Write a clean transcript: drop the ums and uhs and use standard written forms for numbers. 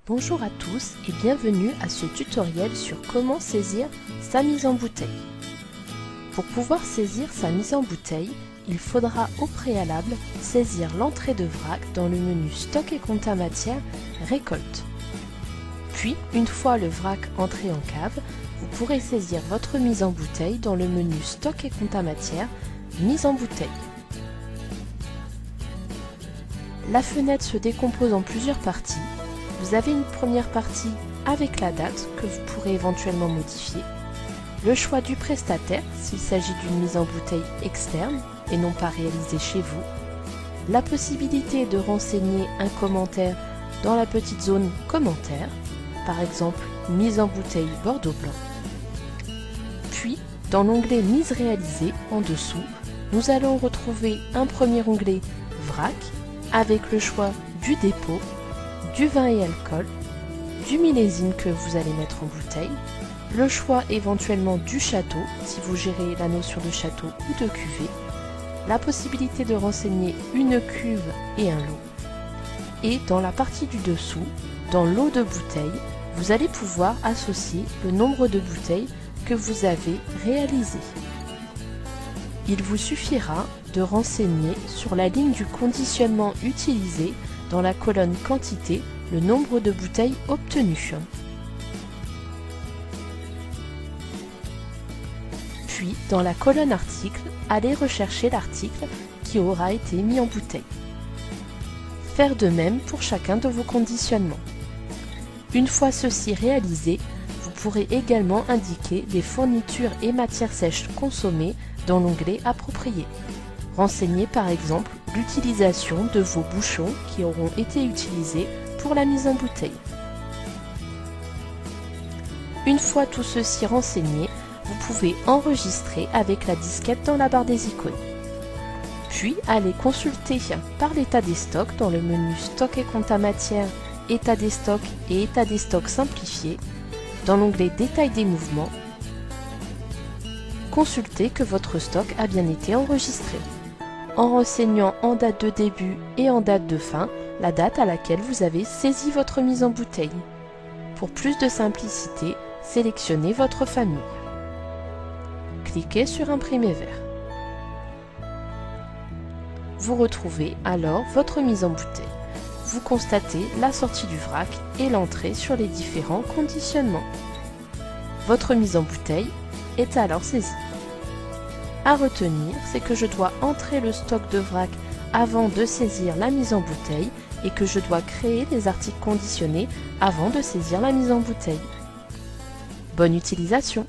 Bonjour à tous et bienvenue à ce tutoriel sur comment saisir sa mise en bouteille. Pour pouvoir saisir sa mise en bouteille, il faudra au préalable saisir l'entrée de vrac dans le menu Stock et compta matière, Récolte. Puis, une fois le vrac entré en cave, vous pourrez saisir votre mise en bouteille dans le menu Stock et compta matière, Mise en bouteille. La fenêtre se décompose en plusieurs parties. Vous avez une première partie avec la date que vous pourrez éventuellement modifier, le choix du prestataire s'il s'agit d'une mise en bouteille externe et non pas réalisée chez vous, la possibilité de renseigner un commentaire dans la petite zone commentaires, par exemple mise en bouteille Bordeaux blanc. Puis, dans l'onglet mise réalisée en dessous, nous allons retrouver un premier onglet vrac avec le choix du dépôt, du vin et alcool, du millésime que vous allez mettre en bouteille, le choix éventuellement du château si vous gérez la notion de château ou de cuvée, la possibilité de renseigner une cuve et un lot. Et dans la partie du dessous, dans lot de bouteilles, vous allez pouvoir associer le nombre de bouteilles que vous avez réalisées. Il vous suffira de renseigner sur la ligne du conditionnement utilisé dans la colonne quantité le nombre de bouteilles obtenues. Puis, dans la colonne article, allez rechercher l'article qui aura été mis en bouteille. Faire de même pour chacun de vos conditionnements. Une fois ceci réalisé, vous pourrez également indiquer les fournitures et matières sèches consommées dans l'onglet approprié. Renseignez par exemple l'utilisation de vos bouchons qui auront été utilisés pour la mise en bouteille. Une fois tout ceci renseigné, vous pouvez enregistrer avec la disquette dans la barre des icônes. Puis allez consulter par l'état des stocks dans le menu Stock et compta matière, État des stocks et État des stocks simplifié. Dans l'onglet Détail des mouvements, consultez que votre stock a bien été enregistré, en renseignant en date de début et en date de fin la date à laquelle vous avez saisi votre mise en bouteille. Pour plus de simplicité, sélectionnez votre famille. Cliquez sur Imprimer vert. Vous retrouvez alors votre mise en bouteille. Vous constatez la sortie du vrac et l'entrée sur les différents conditionnements. Votre mise en bouteille est alors saisie. À retenir, c'est que je dois entrer le stock de vrac avant de saisir la mise en bouteille et que je dois créer les articles conditionnés avant de saisir la mise en bouteille. Bonne utilisation!